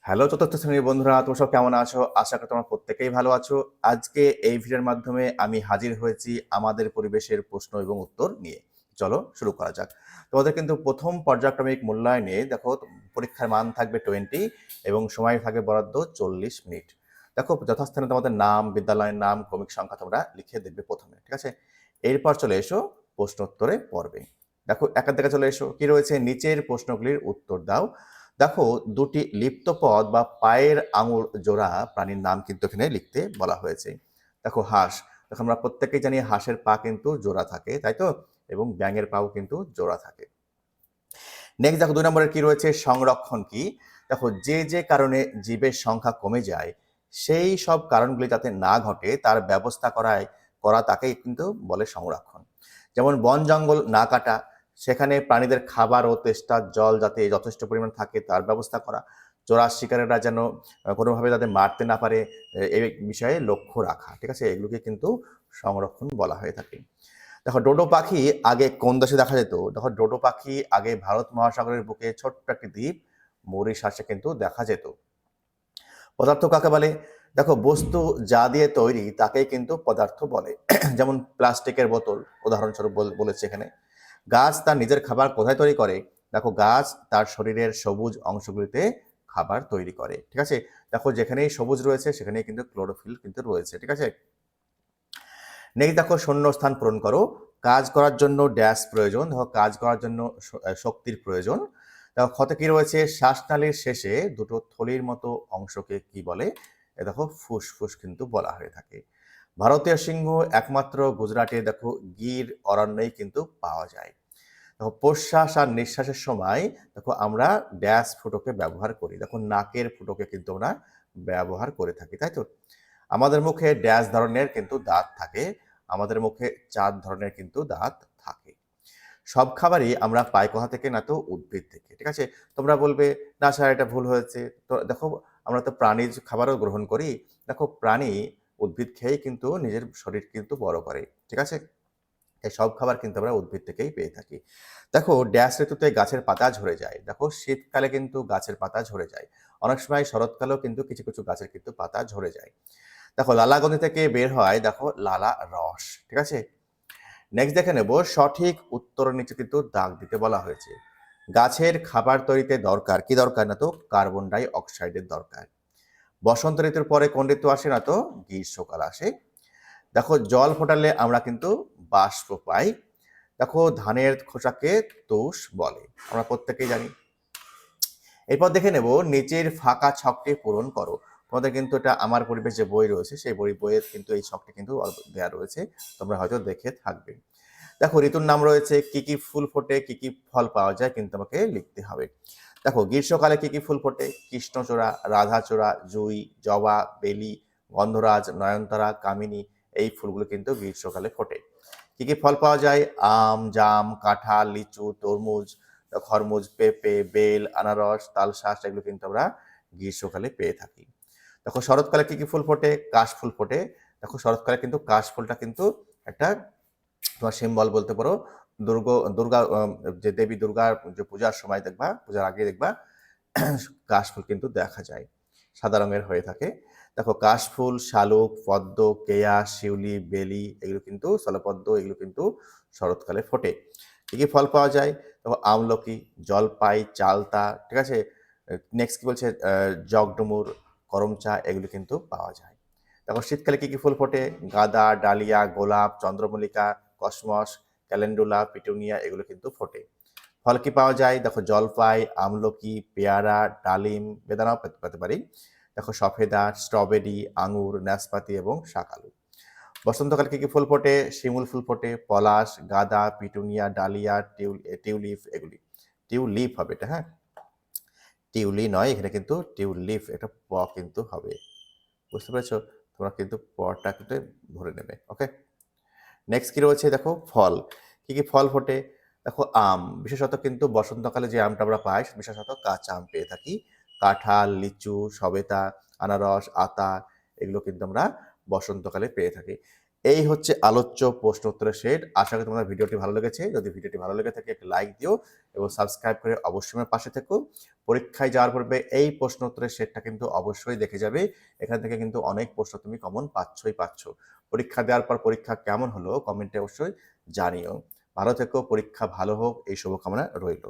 Hello চতুর্থ শ্রেণীর বন্ধুরা, তোমরা সব কেমন আছো? আশা করি তোমরা প্রত্যেকেই ভালো আছো। আজকে এই ভিডিওর মাধ্যমে আমি হাজির হয়েছি আমাদের পরিবেশের প্রশ্ন এবং উত্তর নিয়ে। চলো শুরু করা যাক। তোমাদের কিন্তু প্রথম পর্যায়ক্রমিক মূল্যায়নে দেখো পরীক্ষার মান থাকবে 20 এবং সময় থাকবে বরাদ্দ 40 মিনিট। দেখো যথাস্থানে তোমাদের নাম, বিদ্যালয়ের নাম, ক্রমিক সংখ্যা তোমরা লিখে দেখবে প্রথমে, ঠিক আছে? এরপর চলে এসো প্রশ্ন উত্তরে পর্বে। দেখো একের দিকে চলে এসো, কি রয়েছে নিচের প্রশ্নগুলির উত্তর দাও। দেখো দুটি লিপ্ত পদ বা পায়ের আঙুল জোড়া প্রাণীর নাম কিন্তু এখানে লিখতে বলা হয়েছে। দেখো হাঁস, দেখো আমরা প্রত্যেকেই জানি হাঁসের পা কিন্তু জোড়া থাকে, তাই তো? এবং ব্যাঙের পাও কিন্তু জোড়া থাকে। নেক্সট দেখো 2 নম্বরের কি রয়েছে, সংরক্ষণ কি? দেখো যে যে কারণে জীবের সংখ্যা কমে যায় সেই সব কারণগুলি যাতে না ঘটে তার ব্যবস্থা করা তাকেই কিন্তু বলে সংরক্ষণ। যেমন বন জঙ্গল না কাটা, সেখানে প্রাণীদের খাবার ও তেষ্টার জল যাতে যথেষ্ট পরিমাণ থাকে তার ব্যবস্থা করা, চোরার শিকারেরা যেন কোনোভাবে তাদের মারতে না পারে এই বিষয়ে লক্ষ্য রাখা, ঠিক আছে? এগুলোকে কিন্তু সংরক্ষণ বলা হয়ে থাকে। দেখো ডোডো পাখি আগে কোন দেশে দেখা যেত? দেখো ডোডো পাখি আগে ভারত মহাসাগরের বুকে ছোট্ট একটি দ্বীপ মরিশাসে কিন্তু দেখা যেত। পদার্থ কাকে বলে? দেখো বস্তু যা দিয়ে তৈরি তাকেই কিন্তু পদার্থ বলে। যেমন প্লাস্টিকের বোতল উদাহরণস্বরূপ বলেছে এখানে। গাছ তার নিজের খাবার কোথায় তৈরি করে? দেখো গাছ তার শরীরের সবুজ অংশগুলিতে খাবার তৈরি করে, ঠিক আছে? দেখো যেখানেই সবুজ রয়েছে সেখানেই কিন্তু ক্লোরোফিল কিন্তু রয়েছে, ঠিক আছে? নেক্সট দেখো শূন্য স্থান পূরণ করো। কাজ করার জন্য ড্যাশ প্রয়োজন। দেখো কাজ করার জন্য শক্তির প্রয়োজন। দেখো ক্ষতে কি রয়েছে, শ্বাসনালীর শেষে দুটো থলির মতো অংশকে কি বলে? এ দেখো ফুসফুস কিন্তু বলা হয়ে থাকে। ভারতীয় সিংহ একমাত্র গুজরাটে দেখো গির অরণ্যেই কিন্তু পাওয়া যায়। দেখো প্রশ্বাস আর নিঃশ্বাসের সময় দেখো আমরা ড্যাশ ফুটোকে ব্যবহার করি। দেখো নাকের ফুটোকে কিন্তু আমরা ব্যবহার করে থাকি, তাই তো? আমাদের মুখে ড্যাশ ধরনের কিন্তু দাঁত থাকে, আমাদের মুখে 4 ধরনের কিন্তু দাঁত থাকে। সব খাবারই আমরা পাই কোথা থেকে? না তো উদ্ভিদ থেকে, ঠিক আছে? তোমরা বলবে না স্যার এটা ভুল হয়েছে। তো দেখো আমরা তো প্রাণীজ খাবারও গ্রহণ করি। দেখো প্রাণী উদ্ভিদ খেয়েই কিন্তু নিজের শরীর কিন্তু বড় করে, ঠিক আছে? এই সব খাবার কিন্তু আমরা উদ্ভিদ থেকেই পেয়ে থাকি। দেখো ড্যাশ ঋতুতে গাছের পাতা ঝরে যায়। দেখো শীতকালে কিন্তু গাছের পাতা ঝরে যায়। অনেক সময় শরৎকালেও কিন্তু কিছু কিছু গাছের কিন্তু পাতা ঝরে যায়। দেখো লালাগ্রন্থি থেকে বের হয় দেখো লালা রস, ঠিক আছে? নেক্সট দেখে নেব সঠিক উত্তরের নিচে কিন্তু দাগ দিতে বলা হয়েছে। গাছের খাবার তৈরিতে দরকার কি? দরকার না তো কার্বন ডাই অক্সাইডের দরকার। বসন্ত ঋতুর পরে কোন ঋতু আসে? না তো গ্রীষ্মকাল আসে। দেখো জল ফোটালে আমরা কিন্তু বাষ্প পাই। দেখো ধানের খোসাকে তুষ বলে, আমরা প্রত্যেকেই জানি। এরপর দেখে নেব নিচের ফাঁকা ছকটি পূরণ করো। তোমাদের কিন্তু এটা আমার পরিবেশ যে বই রয়েছে সেই বইয়ের কিন্তু এই ছকটি কিন্তু দেওয়া রয়েছে, তোমরা হয়তো দেখে থাকবে। দেখো ঋতুর নাম রয়েছে, কি কি ফুল ফোটে, কি কি ফল পাওয়া যায় কিন্তু আমাকে লিখতে হবে। দেখো গ্রীষ্মকালে কি কি ফুল ফোটে? কৃষ্ণচূড়া, রাধাচূড়া, জুঁই, জবা, বেলি, গন্ধরাজ, নয়নতারা, কামিনী, এই ফুলগুলো কিন্তু গ্রীষ্মকালে ফোটে। কি কি ফল পাওয়া যায়? আম, জাম, কাঁঠাল, লিচু, তরমুজ, খরমুজ, পেঁপে, বেল, আনারস, তালশাঁস, এগুলো কিন্তু আমরা গ্রীষ্মকালে পেয়ে থাকি। দেখো শরৎকালে কি কি ফুল ফোটে? কাশ ফুল ফোটে। দেখো শরৎকালে কিন্তু কাশ ফুলটা কিন্তু একটা তোমার সিম্বল বলতে পারো। দুর্গা যে দেবী দুর্গার যে পূজার সময় দেখবা, পূজার আগে দেখবা কাশফুল কিন্তু দেখা যায়, সাদা রঙের হয়ে থাকে। দেখো কাশফুল, শালুক, পদ্ম, কেয়া, শিউলি, বেলি, এগুলো কিন্তু স্থলপদ্ম, এগুলো কিন্তু শরৎকালে ফোটে। কি কি ফল পাওয়া যায়? দেখো আমলকি, জলপাই, চালতা, ঠিক আছে? নেক্সট কি বলছে, জগডুমুর, করমচা, এগুলো কিন্তু পাওয়া যায়। দেখো শীতকালে কি কি ফুল ফোটে? গাঁদা, ডালিয়া, গোলাপ, চন্দ্রমল্লিকা, কসমস, ক্যালেন্ডুলা, পিটুনিয়া, এগুলো কিন্তু ফোটে। ফল কি পাওয়া যায়? দেখো জলপাই, আমলকি, পেয়ারা, ডালিম, বেদানাও পেতে পারি। দেখো সফেদা, স্ট্রবেরি, আঙুর, নাশপাতি এবং শাকালু। বসন্তকালে কি কি ফুল ফোটে? শিমুল ফুল ফোটে, পলাশ, গাঁদা, পিটুনিয়া, ডালিয়া, টিউলিপ, এগুলি। টিউলিপ হবে এটা, হ্যাঁ, টিউলি নয়, এখানে কিন্তু টিউলিপ, এটা প কিন্তু হবে। বুঝতে পেরেছো? তোমরা কিন্তু পটা কিন্তু ধরে নেবে, ওকে? নেক্সট কি রয়েছে? দেখো ফল, কি কি ফল ফোটে? দেখো আম, বিশেষত কিন্তু বসন্তকালে যে আমটা আমরা পাই বিশেষত কাঁচা আম পেয়ে থাকি। কাঁঠাল, লিচু, সবেতা, আনারস, আতা, এগুলো কিন্তু আমরা বসন্তকালে পেয়ে থাকি। এই হচ্ছে আলোচ্য প্রশ্ন উত্তরের সেট। আশা করি তোমাদের ভিডিওটি ভালো লেগেছে। যদি ভিডিওটি ভালো লেগে থাকে একটি লাইক দিও এবং সাবস্ক্রাইব করে অবশ্যই আমার পাশে থেকো। পরীক্ষায় যাওয়ার পূর্বে এই প্রশ্ন উত্তরের সেটটা কিন্তু অবশ্যই দেখে যাবে। এখান থেকে কিন্তু অনেক প্রশ্ন তুমি কমন পাচ্ছ। পরীক্ষা দেওয়ার পর পরীক্ষা কেমন হলো কমেন্টে অবশ্যই জানিও। ভালো থেকো, পরীক্ষা ভালো হোক এই শুভকামনা রইল।